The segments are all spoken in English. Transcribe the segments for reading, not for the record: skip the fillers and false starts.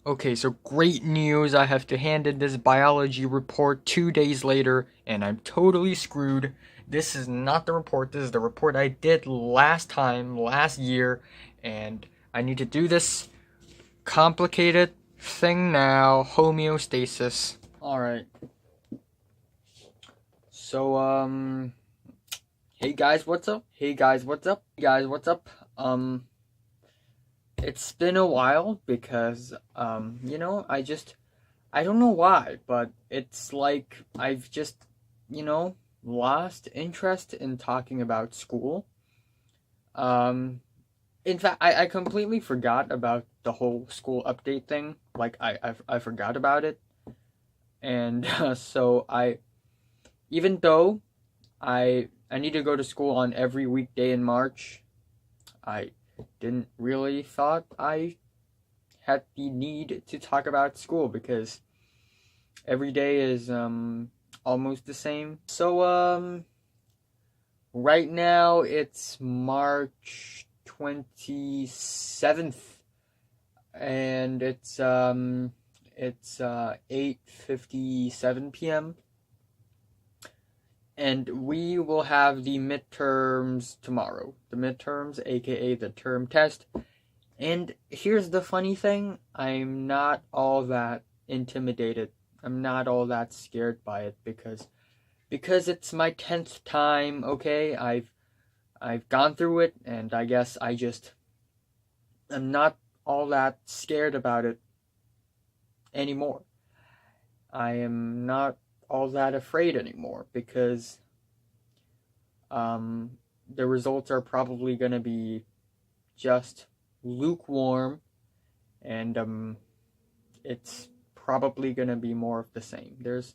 Okay, so great news. I have to hand in this biology report 2 days later, and I'm totally screwed. This is not the report. This is the report I did last year, and I need to do this complicated thing now. Homeostasis. Alright. So, hey guys, what's up? Hey guys, what's up? Hey guys, what's up? It's been a while because, I don't know why, but it's like I've just, lost interest in talking about school. In fact, I completely forgot about the whole school update thing. Like, I forgot about it. And even though I need to go to school on every weekday in March, I didn't really thought I had the need to talk about school because every day is almost the same. So right now it's March 27th and it's 8:57 p.m. and we will have the midterms tomorrow. The midterms, aka the term test. And here's the funny thing, I'm not all that intimidated. I'm not all that scared by it because it's my 10th time, okay? I've gone through it, and I guess I'm not all that scared about it anymore. I am not all that afraid anymore because the results are probably gonna be just lukewarm, and it's probably gonna be more of the same. There's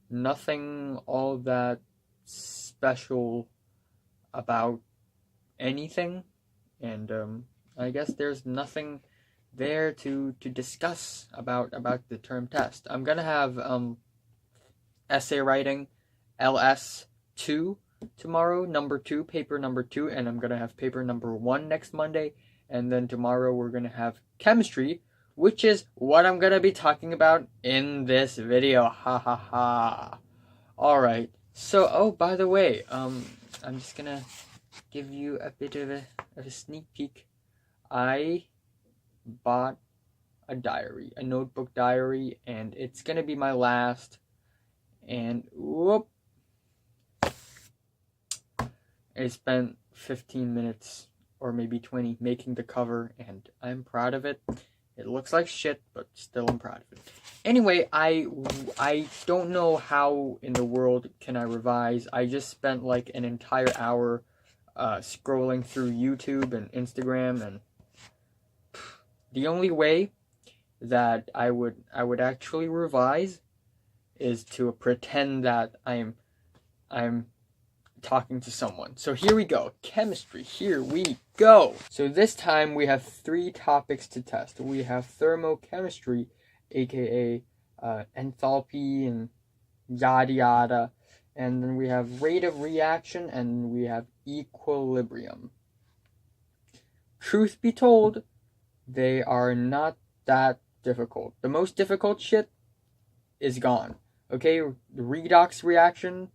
nothing all that special about anything, and I guess there's nothing there to discuss about the term test. I'm gonna have essay writing LS2 tomorrow, paper number 2, and I'm gonna have paper number 1 next Monday, and then tomorrow we're gonna have chemistry, which is what I'm gonna be talking about in this video. Ha ha ha. Alright, so, oh, by the way, I'm just gonna give you a bit of a sneak peek. I bought a diary, a notebook diary, and it's gonna be my last, and whoop, I spent 15 minutes or maybe 20 making the cover, and I'm proud of it. It looks like shit, but still I'm proud of it. Anyway, I don't know how in the world can I revise. I just spent like an entire hour scrolling through YouTube and Instagram, and the only way that I would actually revise is to pretend that I'm talking to someone. So here we go. Chemistry. Here we go. So this time we have 3 topics to test. We have thermochemistry, aka enthalpy and yada yada. And then we have rate of reaction, and we have equilibrium. Truth be told, they are not that difficult. The most difficult shit is gone. Okay, the redox reaction,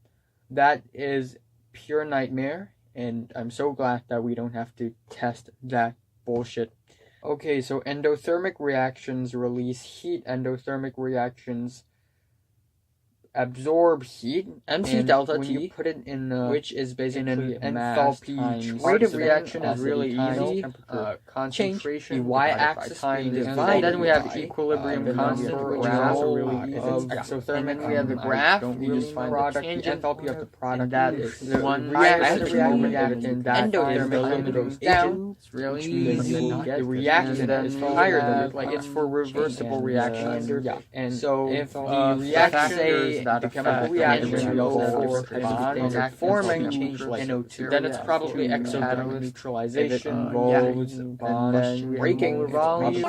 that is pure nightmare, and I'm so glad that we don't have to test that bullshit. Okay, so endothermic reactions release heat. Endothermic reactions absorb heat, MC delta T, when you put it in which is basically enthalpy. Rate of reaction is really easy. Concentration, the y-axis being divided. Then we have equilibrium constant, which is also really easy. Exothermic. And then we have the graph. We just find the tangent enthalpy of the product. That is the one reaction. Endothermic limit goes down. It's really easy. The reaction is higher than it. Like, it's for reversible reactions. And so if the reaction the chemical reaction goes for forming NO2, then it's probably exothermic neutralization, involves bonds, breaking volume.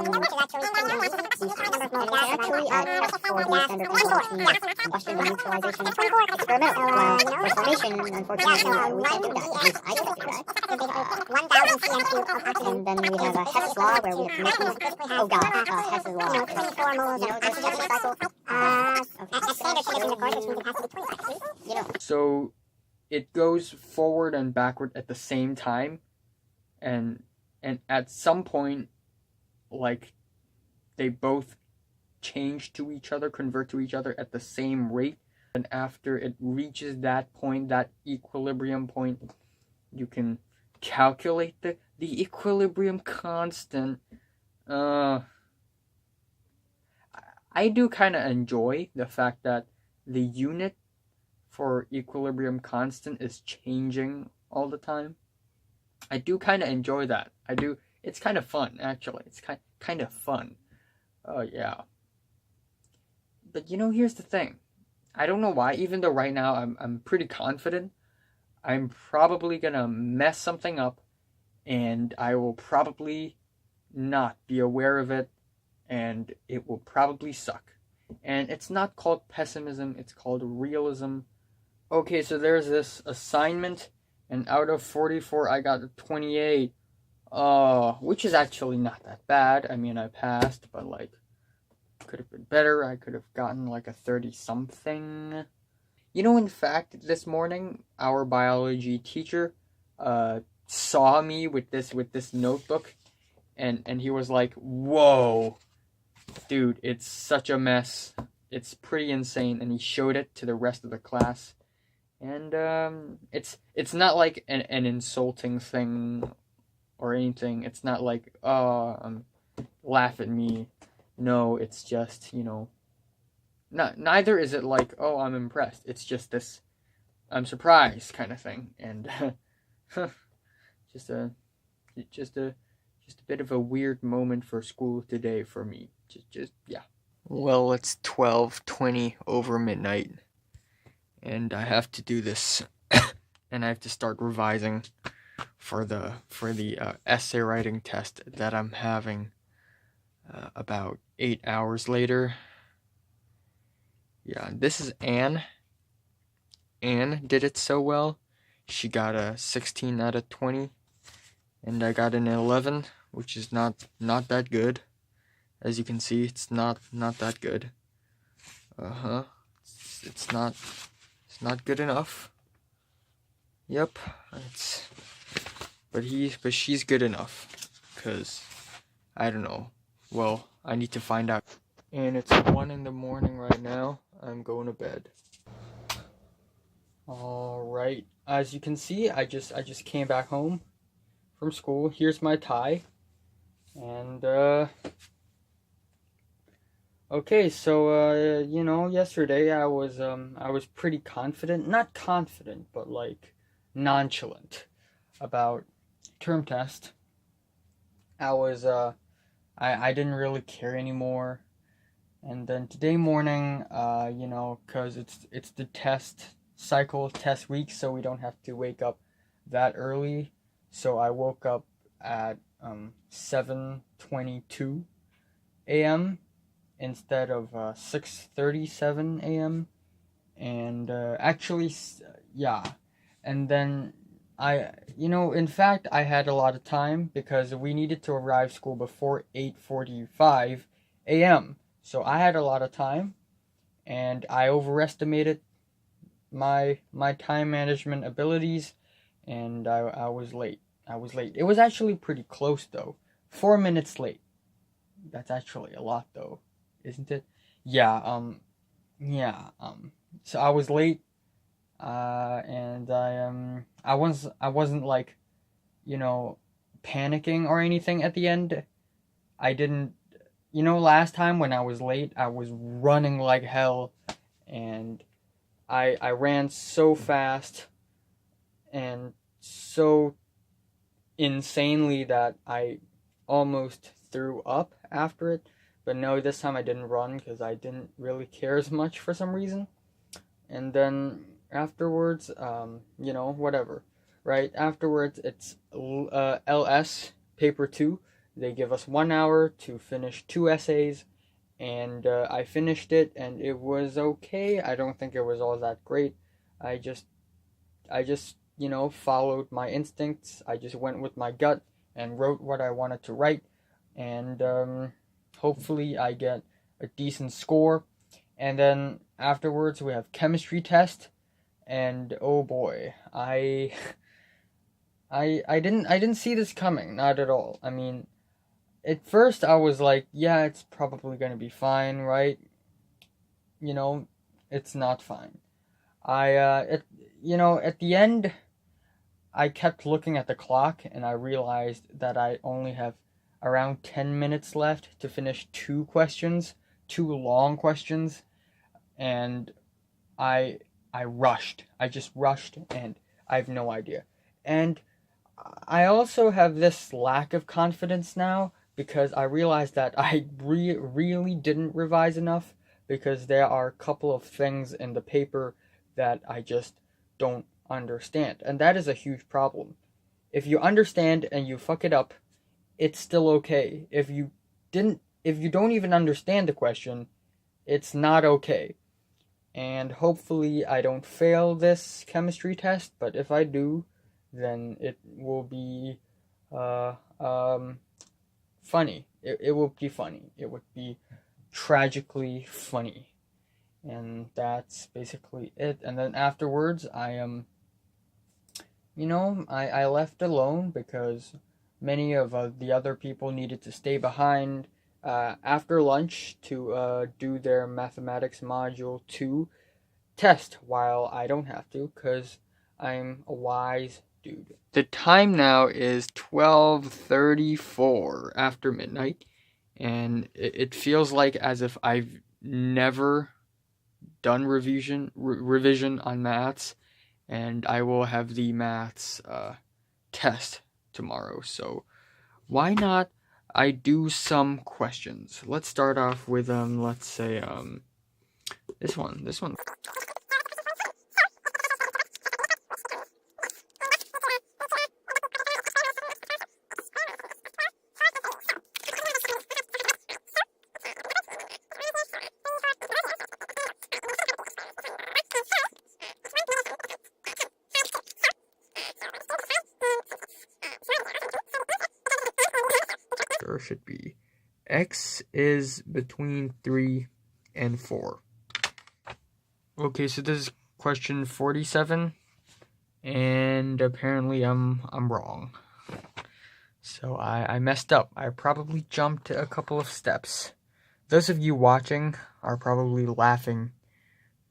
1,000 cm cubed of oxygen. And then we have Hess's law, where we have oh god, Hess's law. 24 moles of oxygen per cycle. At standard conditions, of course, which means it has to be 25. So it goes forward and backward at the same time, and at some point, like, they both change to each other, convert to each other at the same rate. And after it reaches that point, that equilibrium point, you can calculate the equilibrium constant. I do kind of enjoy the fact that the unit for equilibrium constant is changing all the time. I do kind of enjoy that. I do. It's kind of fun, actually. It's kind of fun. Yeah. But here's the thing. I don't know why, even though right now I'm pretty confident, I'm probably gonna mess something up, and I will probably not be aware of it, and it will probably suck. And it's not called pessimism, it's called realism. Okay, so there's this assignment, and out of 44, I got a 28. Which is actually not that bad. I mean, I passed, but could have been better. I could have gotten a 30-something. In fact, this morning, our biology teacher saw me with this notebook, and he was like, "Whoa, dude, it's such a mess. It's pretty insane." And he showed it to the rest of the class. And it's not like an insulting thing or anything. It's not like, laugh at me. No, it's just, neither is it like, oh, I'm impressed. It's just this, I'm surprised kind of thing. And just a bit of a weird moment for school today for me. Yeah. Well, it's 12:20 over midnight, and I have to do this, and I have to start revising for the essay writing test that I'm having about 8 hours later. Yeah, this is Anne. Anne did it so well. She got a 16 out of 20, and I got an 11, which is not that good. As you can see, it's not that good. It's not good enough. Yep, but she's good enough, cause I don't know. Well, I need to find out. And it's 1 in the morning right now. I'm going to bed. All right. As you can see, I just came back home from school. Here's my tie. And okay, so yesterday I was pretty confident, not confident, but nonchalant about term test. I didn't really care anymore. And then today morning, cause it's the test week, so we don't have to wake up that early. So I woke up at 7:22 a.m. instead of 6:37 a.m. And and then in fact, I had a lot of time because we needed to arrive school before 8:45 a.m. So I had a lot of time, and I overestimated my time management abilities, and I was late. It was actually pretty close though. 4 minutes late. That's actually a lot though, isn't it? Yeah. So I was late. And I wasn't panicking or anything at the end. I didn't, last time when I was late, I was running like hell, and I ran so fast and so insanely that I almost threw up after it. But no, this time I didn't run because I didn't really care as much for some reason. And then afterwards, whatever, right? Afterwards, it's LS paper 2. They give us 1 hour to finish 2 essays, and I finished it, and it was okay. I don't think it was all that great. I just followed my instincts. I just went with my gut and wrote what I wanted to write. And hopefully I get a decent score. And then afterwards we have chemistry test. And oh boy, I didn't see this coming, not at all. I mean, at first I was like, yeah, it's probably gonna be fine, right? It's not fine. At the end, I kept looking at the clock and I realized that I only have around 10 minutes left to finish two long questions, and I rushed. I just rushed, and I have no idea. And I also have this lack of confidence now because I realized that I really didn't revise enough, because there are a couple of things in the paper that I just don't understand. And that is a huge problem. If you understand and you fuck it up, it's still okay. If you don't even understand the question, it's not okay. And hopefully I don't fail this chemistry test, but if I do, then it will be funny. It will be funny. It would be tragically funny. And that's basically it. And then afterwards I I left alone because many of the other people needed to stay behind after lunch to do their mathematics module 2 test, while I don't have to because I'm a wise dude. The time now is 12:34 after midnight, and it feels like as if I've never done revision on maths, and I will have the maths test tomorrow. So why not I do some questions? Let's start off with let's say this one. Should be x is between 3 and 4. Okay, so this is question 47, and apparently I'm wrong. So I messed up. I probably jumped a couple of steps. Those of you watching are probably laughing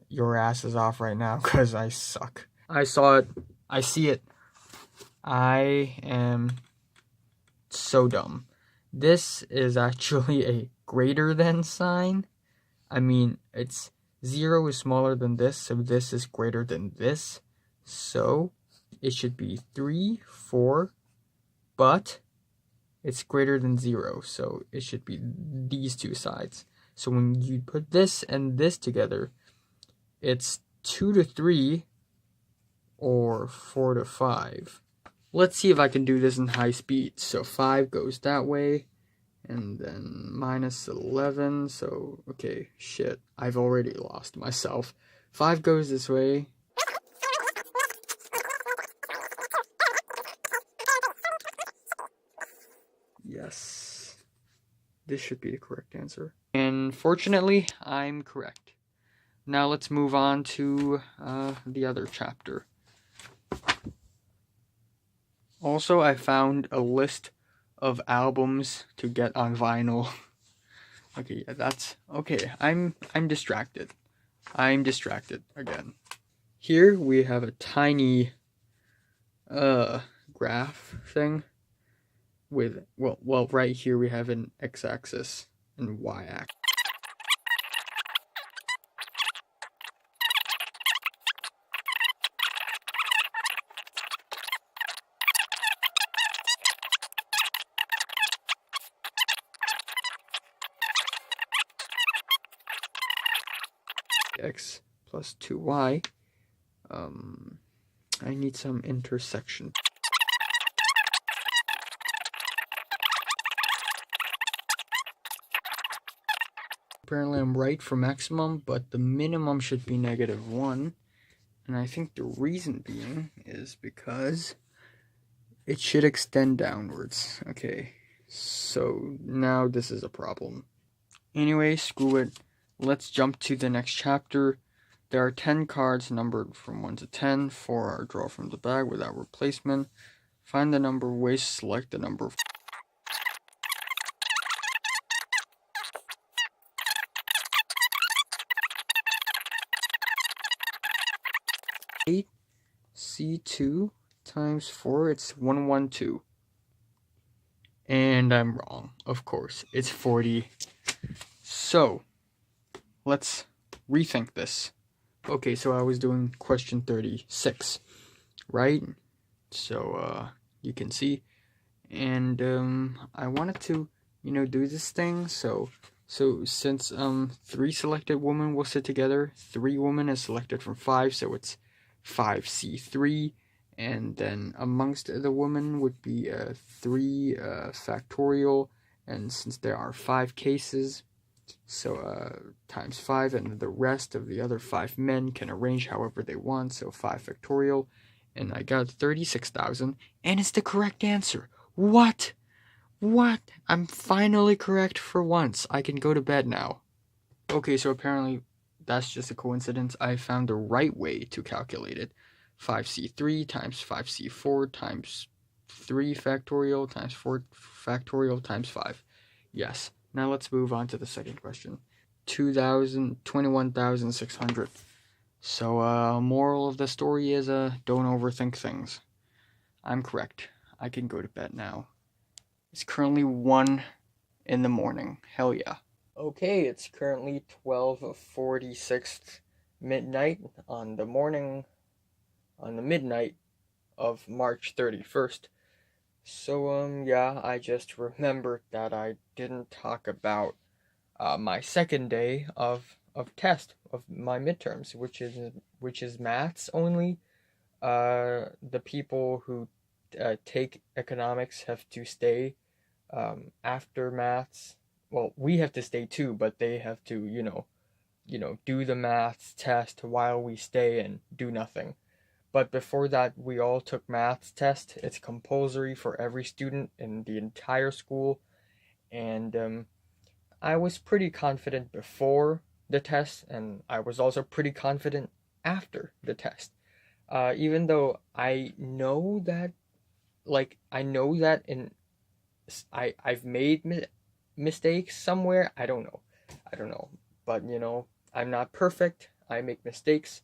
your asses off right now because I suck. I saw it. I see it. I am so dumb. This is actually a greater than sign. I mean, 0 is smaller than this, so this is greater than this. So it should be 3, 4, but it's greater than 0, so it should be these two sides. So when you put this and this together, it's 2 to 3 or 4 to 5. Let's see if I can do this in high speed. So 5 goes that way, and then minus 11. So, okay, shit. I've already lost myself. 5 goes this way. Yes. This should be the correct answer. And fortunately, I'm correct. Now let's move on to the other chapter. Also, I found a list of albums to get on vinyl. Okay, yeah, that's okay. I'm distracted. I'm distracted again. Here we have a tiny graph thing with well right here we have an x-axis and y-axis. X plus 2y. I need some intersection. Apparently I'm right for maximum, but the minimum should be -1. And I think the reason being is because it should extend downwards. Okay, so now this is a problem. Anyway, screw it. Let's jump to the next chapter. There are 10 cards numbered from 1 to 10. 4 are drawn from the bag without replacement. Find the number of ways to select the number of C2 times 4, it's 112. And I'm wrong, of course. It's 40. So, let's rethink this. Okay, so I was doing question 36, right? So, you can see. And, I wanted to, do this thing. So since, 3 selected women will sit together, 3 women is selected from 5, so it's 5C3, and then amongst the women would be 3 factorial, and since there are 5 cases, so times 5, and the rest of the other 5 men can arrange however they want, so 5 factorial, and I got 36,000, and it's the correct answer. What? I'm finally correct for once. I can go to bed now. Okay, so apparently that's just a coincidence. I found the right way to calculate it. 5C3 times 5C4 times 3 factorial times 4 factorial times 5. Yes. Now let's move on to the second question. 21,600. So, moral of the story is, don't overthink things. I'm correct. I can go to bed now. It's currently 1 in the morning. Hell yeah. Okay, it's currently 12:46 midnight on the midnight of March 31st. So, yeah, I just remembered that I didn't talk about my second day of test of my midterms, which is maths only. The people who take economics have to stay after maths. Well, we have to stay too, but they have to, do the maths test while we stay and do nothing. But before that, we all took maths test. It's compulsory for every student in the entire school. And I was pretty confident before the test, and I was also pretty confident after the test. Even though I know that, I've made mistakes somewhere. I don't know. But, I'm not perfect. I make mistakes.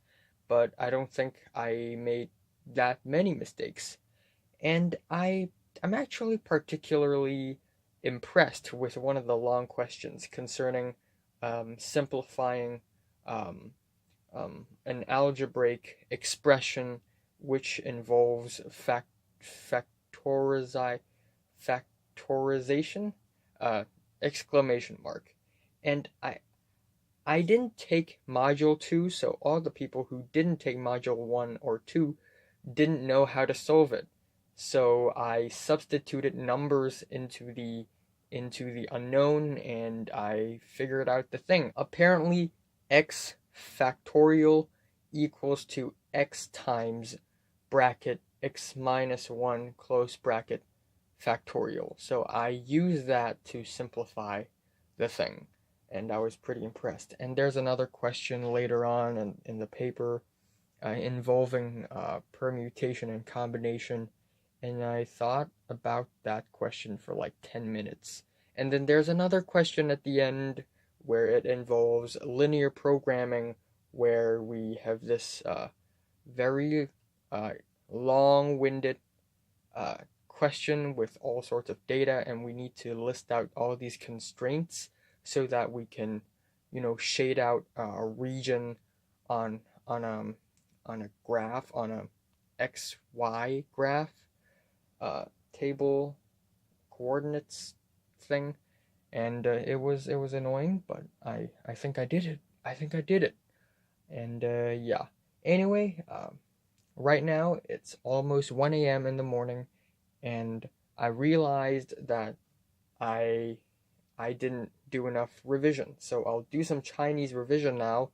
But I don't think I made that many mistakes. And I'm actually particularly impressed with one of the long questions concerning simplifying an algebraic expression which involves factorization, exclamation mark. And I didn't take module 2, so all the people who didn't take module 1 or 2 didn't know how to solve it. So I substituted numbers into the unknown, and I figured out the thing. Apparently, x factorial equals to x times bracket x minus 1 close bracket factorial. So I used that to simplify the thing, and I was pretty impressed. And there's another question later on in the paper involving permutation and combination, and I thought about that question for like 10 minutes. And then there's another question at the end where it involves linear programming, where we have this very long-winded question with all sorts of data, and we need to list out all these constraints so that we can, shade out a region on a graph, on a XY graph, table coordinates thing. And it was annoying, but I think I did it. And yeah. Anyway, right now it's almost 1 a.m. in the morning, and I realized that I didn't do enough revision. So I'll do some Chinese revision now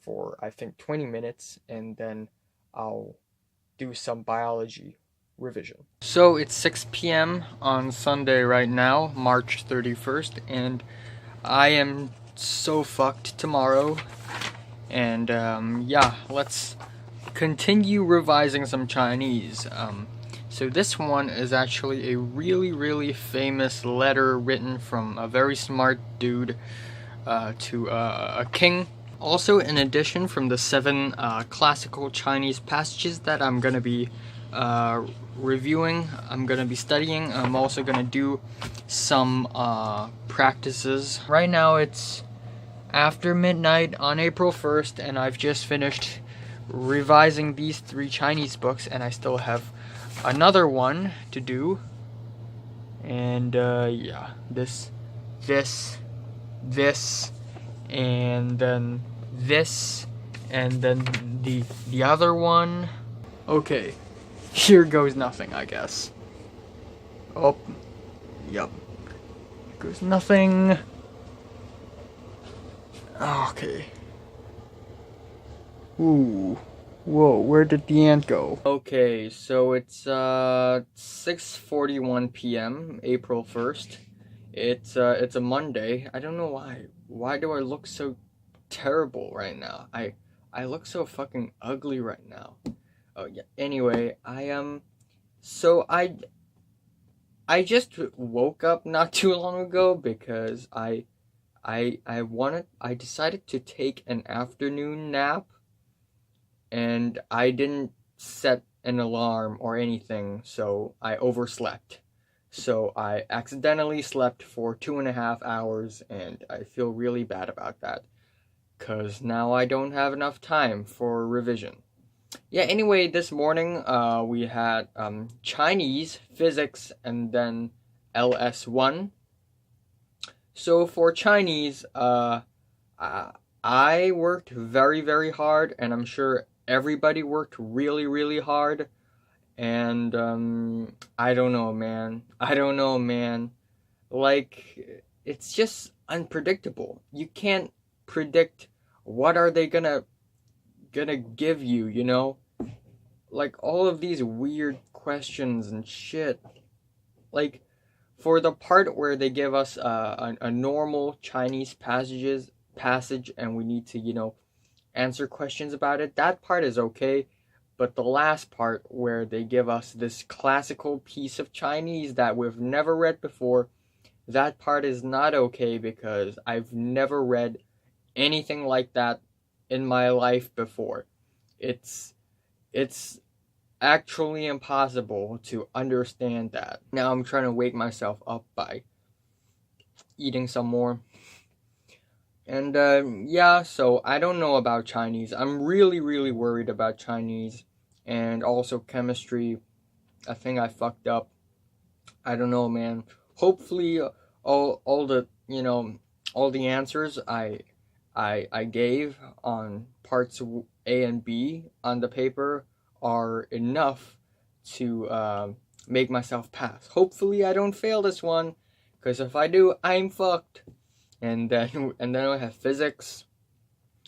for I think 20 minutes, and then I'll do some biology revision. So it's 6 p.m. on Sunday right now, March 31st, and I am so fucked tomorrow. And yeah, let's continue revising some Chinese. So this one is actually a really, really famous letter written from a very smart dude to a king. Also, in addition, from the 7 classical Chinese passages that I'm going to be reviewing, I'm going to be studying, I'm also going to do some practices. Right now it's after midnight on April 1st, and I've just finished revising these 3 Chinese books, and I still have another one to do. And yeah, this, and then this, and then the other one. Okay, here goes nothing, I guess. Oh, yep. Here goes nothing. Okay. Ooh. Whoa, where did the ant go? Okay, so it's 6:41 p.m., April 1st. It's a Monday. I don't know why. Why do I look so terrible right now? I look so fucking ugly right now. Oh yeah. Anyway, so I just woke up not too long ago because I decided to take an afternoon nap, and I didn't set an alarm or anything, so I overslept. So I accidentally slept for 2.5 hours, and I feel really bad about that, because now I don't have enough time for revision. Yeah, anyway, this morning we had Chinese, physics, and then LS1. So for Chinese, I worked very, very hard, and I'm sure everybody worked really, really hard. And I don't know, man. Like, it's just unpredictable. You can't predict what are they gonna give you, you know? Like, all of these weird questions and shit. Like, for the part where they give us a normal Chinese passage, and we need to, you know, answer questions about it, that part is okay. But the last part, where they give us this classical piece of Chinese that we've never read before, that part is not okay, because I've never read anything like that in my life before. It's actually impossible to understand that. Now I'm trying to wake myself up by eating some more. And yeah, so I don't know about Chinese. I'm really, really worried about Chinese, and also chemistry. I think I fucked up. I don't know, man. Hopefully all the, you know, all the answers I gave on parts A and B on the paper are enough to make myself pass. Hopefully I don't fail this one, because if I do, I'm fucked. And then I have physics.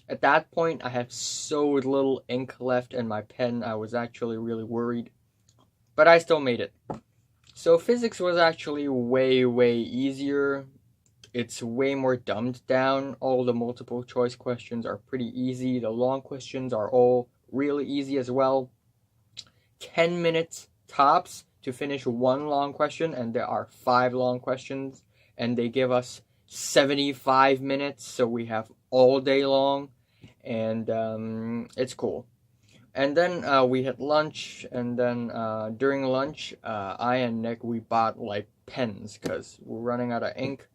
At that point, I have so little ink left in my pen, I was actually really worried. But I still made it. So physics was actually way, way easier. It's way more dumbed down. All the multiple choice questions are pretty easy. The long questions are all really easy as well. 10 minutes tops to finish one long question, and there are 5 long questions, and they give us 75 minutes, so we have all day long, and it's cool. And then we had lunch, and then during lunch, I and Nick, we bought like pens, because we're running out of ink.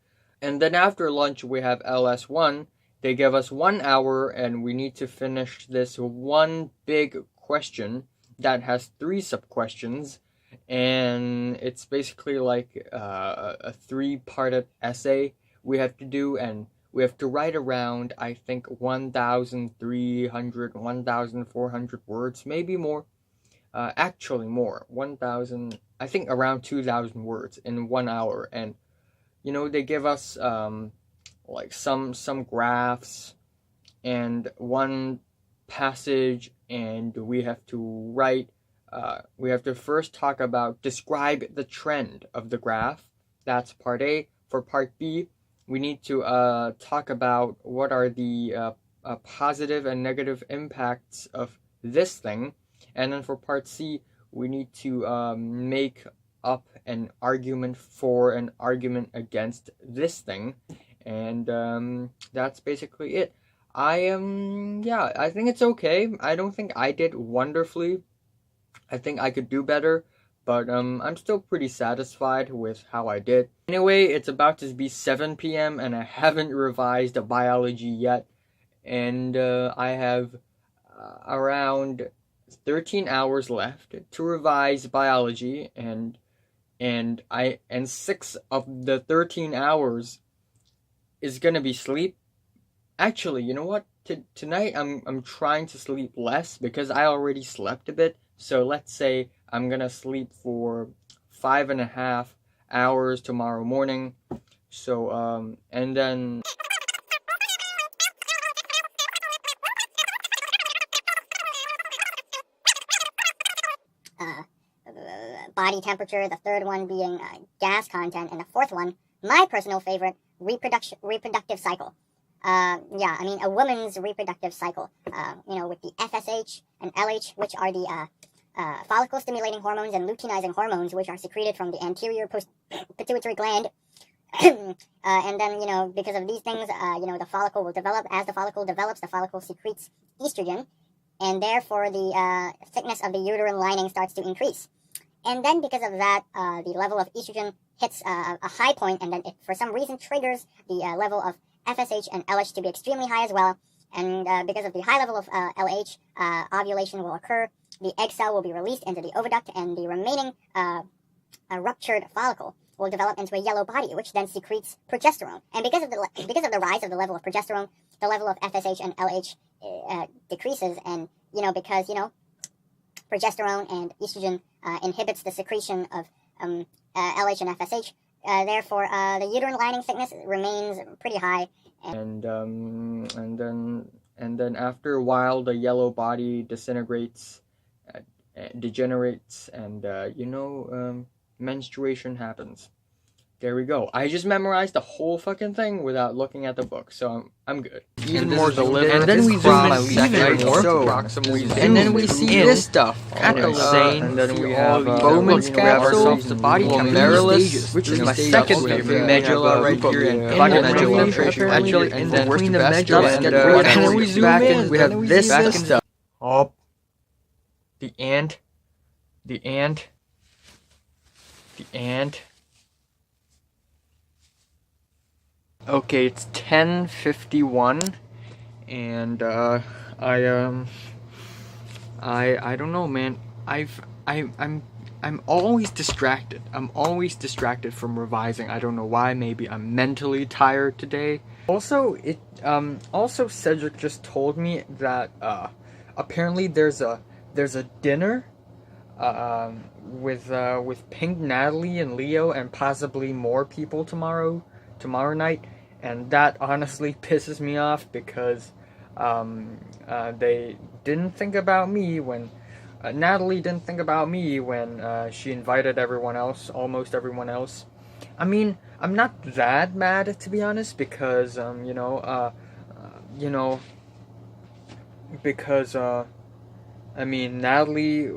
And then after lunch, we have LS1. They give us 1 hour, and we need to finish this one big question that has 3 sub-questions, and it's basically like a 3-parted essay we have to do, and we have to write around, I think, 1,300, 1,400 words, maybe more. Actually more, 1,000, I think around 2,000 words in 1 hour. And, you know, they give us like some graphs, and one passage, and we have to write. We have to first talk about describe the trend of the graph. That's part A. For part B, we need to talk about what are the positive and negative impacts of this thing. And then for part C, we need to make up an argument for an argument against this thing. And that's basically it. I think it's okay. I don't think I did wonderfully. I think I could do better, but I'm still pretty satisfied with how I did. Anyway, it's about to be 7 p.m. and I haven't revised biology yet, and I have around 13 hours left to revise biology, and 6 of the 13 hours is gonna be sleep. Actually, you know what? Tonight I'm trying to sleep less because I already slept a bit. So let's say I'm gonna sleep for 5.5 hours tomorrow morning. So and then body temperature, the third one being gas content, and the fourth one, my personal favorite, reproductive cycle. A woman's reproductive cycle, with the FSH and LH, which are the follicle-stimulating hormones and luteinizing hormones, which are secreted from the anterior pituitary gland. And then, because of these things, the follicle will develop. As the follicle develops, the follicle secretes estrogen, and therefore the thickness of the uterine lining starts to increase. And then because of that, the level of estrogen hits a high point, and then it, for some reason, triggers the level of FSH and LH to be extremely high as well. And because of the high level of LH, ovulation will occur. The egg cell will be released into the oviduct, and the remaining ruptured follicle will develop into a yellow body, which then secretes progesterone. And because of the rise of the level of progesterone, the level of FSH and LH decreases. And because progesterone and estrogen inhibits the secretion of LH and FSH. Therefore, the uterine lining thickness remains pretty high. And then after a while, the yellow body disintegrates, degenerates, and menstruation happens. There we go. I just memorized the whole fucking thing without looking at the book, so I'm good. Even more deliberate. And then we zoom in even more. And then we see this stuff. Insane. And then we have Bowman's capsule, the body glomerulus, which is my second favorite. Medulla right here, and medulla. Actually, and then between the medulla and then we zoom in. We have this stuff. Oh, the ant. Okay, it's 10:51, and I don't know, man. I'm always distracted. I'm always distracted from revising. I don't know why. Maybe I'm mentally tired today. Also, Cedric just told me that apparently there's a dinner with Pink, Natalie, and Leo, and possibly more people tomorrow night. And that honestly pisses me off because they didn't think about me when Natalie didn't think about me when she invited everyone else, almost everyone else. I mean, I'm not that mad, to be honest, because Natalie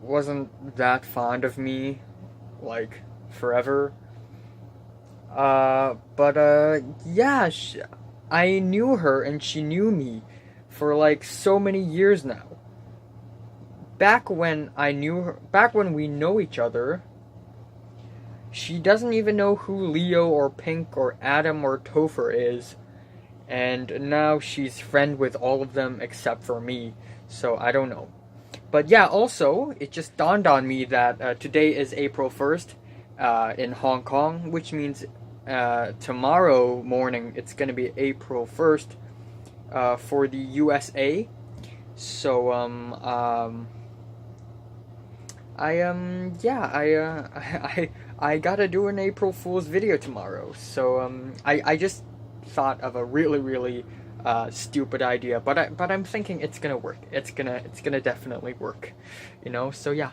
wasn't that fond of me, like, forever. I knew her and she knew me for like so many years now. Back when we know each other, she doesn't even know who Leo or Pink or Adam or Topher is, and now she's friend with all of them except for me, so I don't know. But yeah, also, it just dawned on me that today is April 1st in Hong Kong, which means tomorrow morning it's going to be April 1st for the USA. So I gotta do an April Fool's video tomorrow. So I just thought of a really stupid idea, but I'm thinking it's gonna work. It's gonna definitely work, you know. So yeah,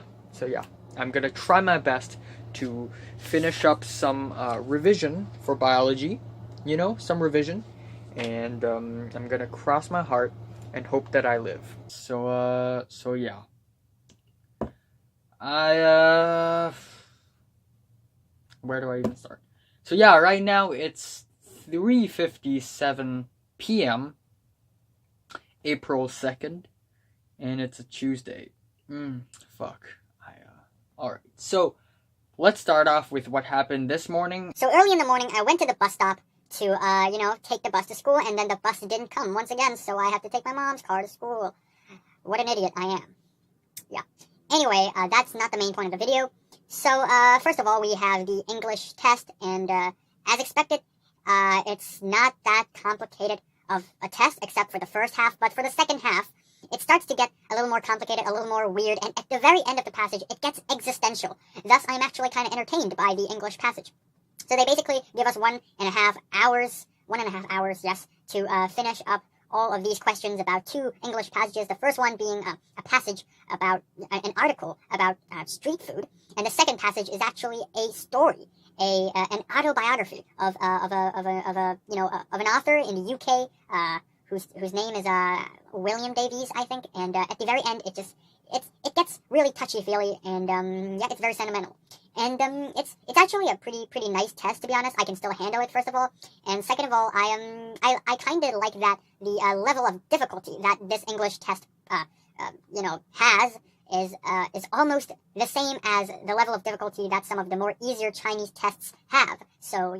I'm gonna try my best to finish up some revision for biology, you know, some revision, and I'm gonna cross my heart and hope that I live. So yeah, where do I even start? So yeah, right now it's 3:57 p.m. April 2nd, and it's a Tuesday. Fuck. Alright, so let's start off with what happened this morning. So early in the morning, I went to the bus stop to, take the bus to school, and then the bus didn't come once again, so I had to take my mom's car to school. What an idiot I am. Yeah. Anyway, that's not the main point of the video. So, first of all, we have the English test, and as expected, it's not that complicated of a test, except for the first half, but for the second half, it starts to get a little more complicated, a little more weird, and at the very end of the passage, it gets existential. Thus, I'm actually kind of entertained by the English passage. So they basically give us 1.5 hours, yes, to finish up all of these questions about 2 English passages. The first one being a passage about an article about street food, and the second passage is actually a story, an autobiography of an author in the UK whose name is William Davies, I think. And at the very end, it gets really touchy-feely, and it's very sentimental. And it's actually a pretty nice test, to be honest. I can still handle it, first of all, and second of all, I kind of like that the level of difficulty that this English test has is almost the same as the level of difficulty that some of the more easier Chinese tests have. So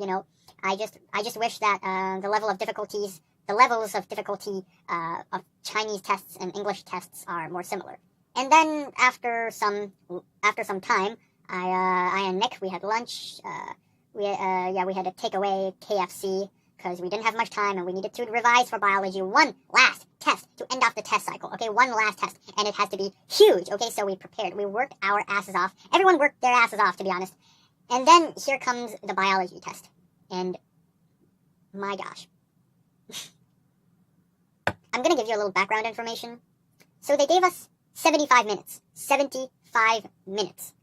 I just wish that the levels of difficulty of Chinese tests and English tests are more similar. And then after some time, I and Nick, we had lunch. We had to take away KFC because we didn't have much time and we needed to revise for biology. One last test to end off the test cycle. Okay, one last test, and it has to be huge. Okay, so we prepared. We worked our asses off. Everyone worked their asses off, to be honest. And then here comes the biology test, and my gosh. I'm gonna give you a little background information. So they gave us 75 minutes. 75 minutes.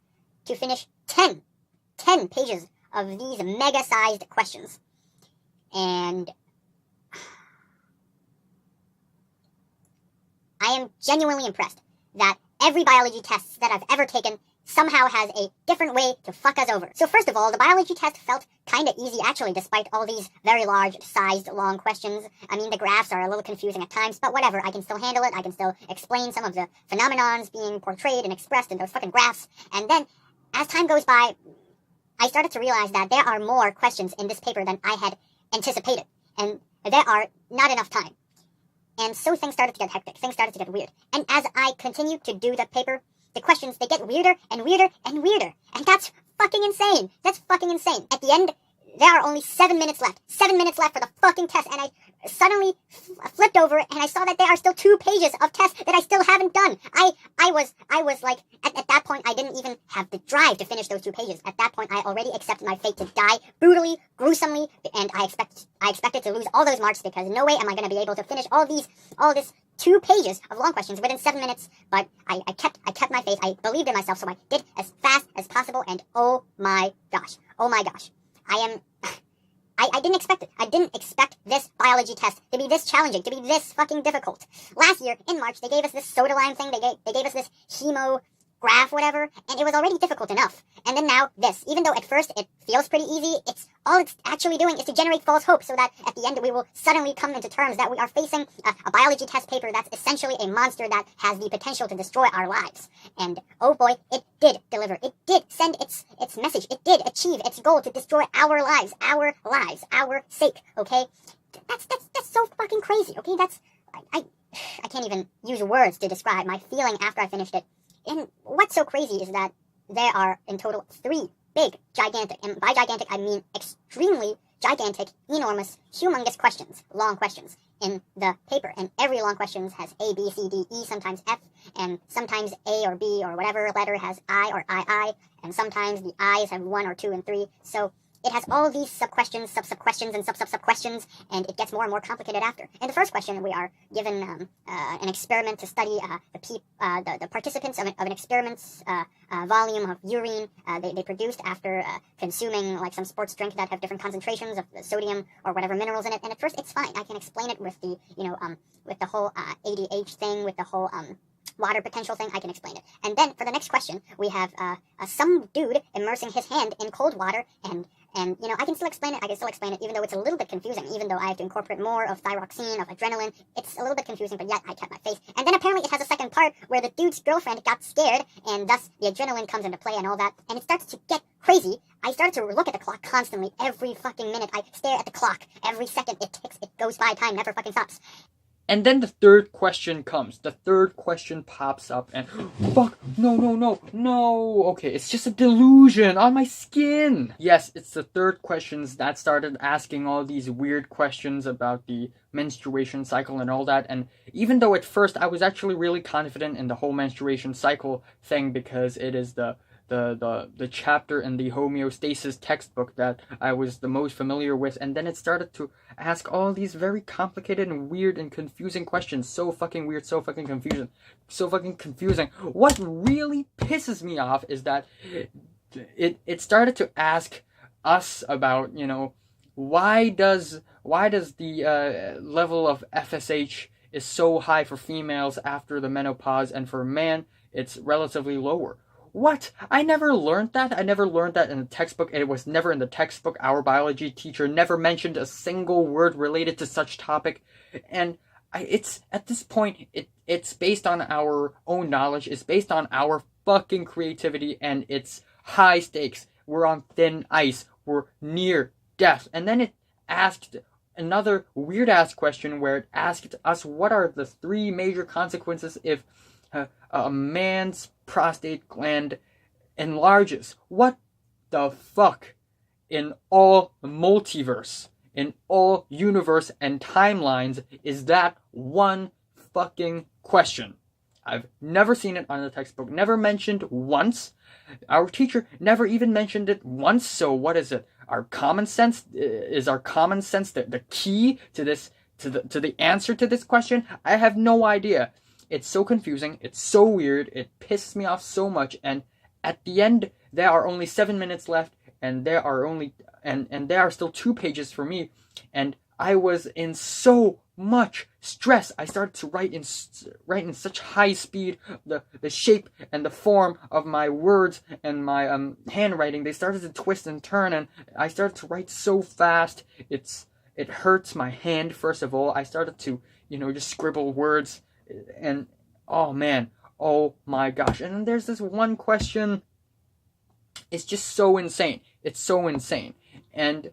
To finish 10 pages of these mega-sized questions. And I am genuinely impressed that every biology test that I've ever taken somehow has a different way to fuck us over. So first of all, the biology test felt kind of easy actually, despite all these very large-sized, long questions. I mean, the graphs are a little confusing at times, but whatever, I can still handle it. I can still explain some of the phenomenons being portrayed and expressed in those fucking graphs. And then, as time goes by, I started to realize that there are more questions in this paper than I had anticipated, and there are not enough time. And so things started to get hectic, things started to get weird. And as I continued to do the paper, the questions, they get weirder and weirder and weirder. And that's fucking insane. That's fucking insane. At the end, there are only 7 minutes left. 7 minutes left for the fucking test. And I suddenly flipped over and I saw that there are still 2 pages of tests that I still haven't done. I was like, at that point, I didn't even have the drive to finish those 2 pages. At that point, I already accepted my fate to die brutally, gruesomely, and I expected to lose all those marks because no way am I going to be able to finish all this 2 pages of long questions within 7 minutes. But I kept my faith. I believed in myself, so I did as fast as possible. And oh my gosh, I didn't expect it. I didn't expect this biology test to be this challenging, to be this fucking difficult. Last year, in March, they gave us this soda lime thing, they gave us this hemo graph, whatever, and it was already difficult enough. And then now this. Even though at first it feels pretty easy, all it's actually doing is to generate false hope so that at the end we will suddenly come into terms that we are facing a biology test paper that's essentially a monster that has the potential to destroy our lives. And oh boy, it did deliver. It did send its message. It did achieve its goal to destroy our lives, our sake, okay? That's so fucking crazy, okay? I can't even use words to describe my feeling after I finished it. And what's so crazy is that there are in total 3 big, gigantic, and by gigantic I mean extremely gigantic, enormous, humongous questions, long questions in the paper. And every long question has A, B, C, D, E, sometimes F, and sometimes A or B or whatever letter has I or II, and sometimes the I's have 1 or 2 and 3. So it has all these sub-questions, sub-questions, and sub-questions, and it gets more and more complicated after. In the first question, we are given an experiment to study the participants of an experiment's volume of urine they produced after consuming like some sports drink that have different concentrations of sodium or whatever minerals in it. And at first, it's fine. I can explain it with the with the whole ADH thing, with the whole water potential thing. I can explain it. And then for the next question, we have some dude immersing his hand in cold water, and I can still explain it. Even though it's a little bit confusing, even though I have to incorporate more of thyroxine, of adrenaline. It's a little bit confusing, but yet I kept my faith. And then apparently it has a second part where the dude's girlfriend got scared, and thus the adrenaline comes into play and all that, and it starts to get crazy. I started to look at the clock constantly. Every fucking minute I stare at the clock. Every second it ticks. It goes by, time never fucking stops. And then the third question comes. The third question pops up and fuck, no. Okay, it's just a delusion on my skin. Yes, it's the third questions that started asking all these weird questions about the menstruation cycle and all that. And even though at first I was actually really confident in the whole menstruation cycle thing because it is the chapter in the homeostasis textbook that I was the most familiar with, and then it started to ask all these very complicated and weird and confusing questions. So fucking weird, so fucking confusing. What really pisses me off is that it started to ask us about, why does the level of FSH is so high for females after the menopause, and for man it's relatively lower. What? I never learned that. I never learned that in the textbook. It was never in the textbook. Our biology teacher never mentioned a single word related to such topic. And it's at this point, it's based on our own knowledge. It's based on our fucking creativity, and it's high stakes. We're on thin ice. We're near death. And then it asked another weird ass question where it asked us what are the 3 major consequences if a man's prostate gland enlarges. What the fuck in all multiverse, in all universe and timelines is that one fucking question? I've never seen it on the textbook, never mentioned once. Our teacher never even mentioned it once. So what is it? Our common sense is the key to this, to the answer to this question? I have no idea. It's so confusing, it's so weird, it pisses me off so much, and at the end, there are only 7 minutes left, and there are still 2 pages for me, and I was in so much stress. I started to write in such high speed. The shape and the form of my words and my handwriting, they started to twist and turn, and I started to write so fast. It hurts my hand, first of all. I started to, just scribble words. And oh man, oh my gosh. And then there's this one question. It's just so insane. It's so insane. And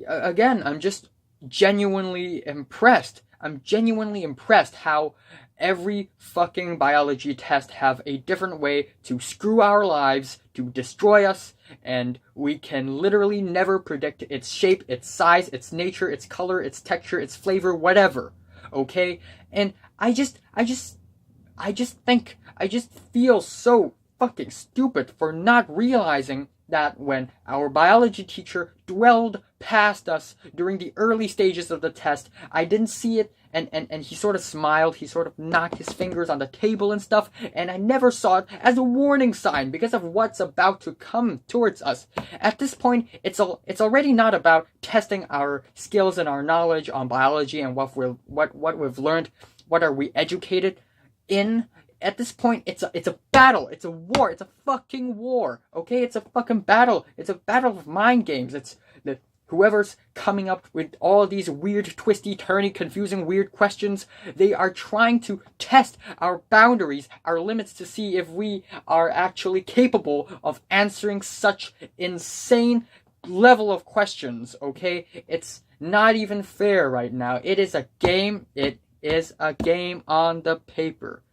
again, I'm just genuinely impressed. I'm genuinely impressed how every fucking biology test have a different way to screw our lives, to destroy us, and we can literally never predict its shape, its size, its nature, its color, its texture, its flavor, whatever. Okay? And I just feel so fucking stupid for not realizing that when our biology teacher dwelled past us during the early stages of the test, I didn't see it, and he sort of smiled, he sort of knocked his fingers on the table and stuff, and I never saw it as a warning sign because of what's about to come towards us. At this point, it's already not about testing our skills and our knowledge on biology and what we've learned, what are we educated in. At this point, it's a battle. It's a war. It's a fucking war. Okay? It's a fucking battle. It's a battle of mind games. It's whoever's coming up with all these weird, twisty, turny, confusing, weird questions, they are trying to test our boundaries, our limits, to see if we are actually capable of answering such insane level of questions. Okay? It's not even fair right now. It is a game. It is a game on the paper.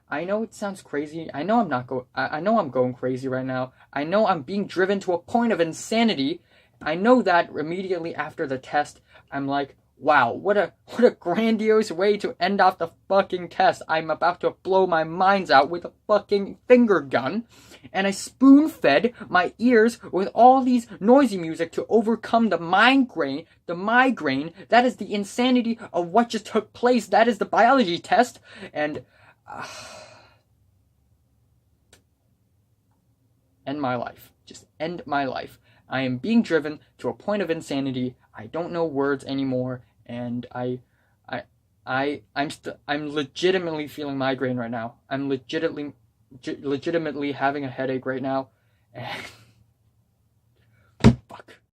I know it sounds crazy. I know I'm going crazy right now. I know I'm being driven to a point of insanity. I know that immediately after the test, I'm like, Wow, what a grandiose way to end off the fucking test. I'm about to blow my minds out with a fucking finger gun, and I spoon-fed my ears with all these noisy music to overcome the migraine. That is the insanity of what just took place. That is the biology test, and end my life. Just end my life. I am being driven to a point of insanity. I don't know words anymore, and I'm legitimately feeling migraine right now. I'm legitimately having a headache right now, and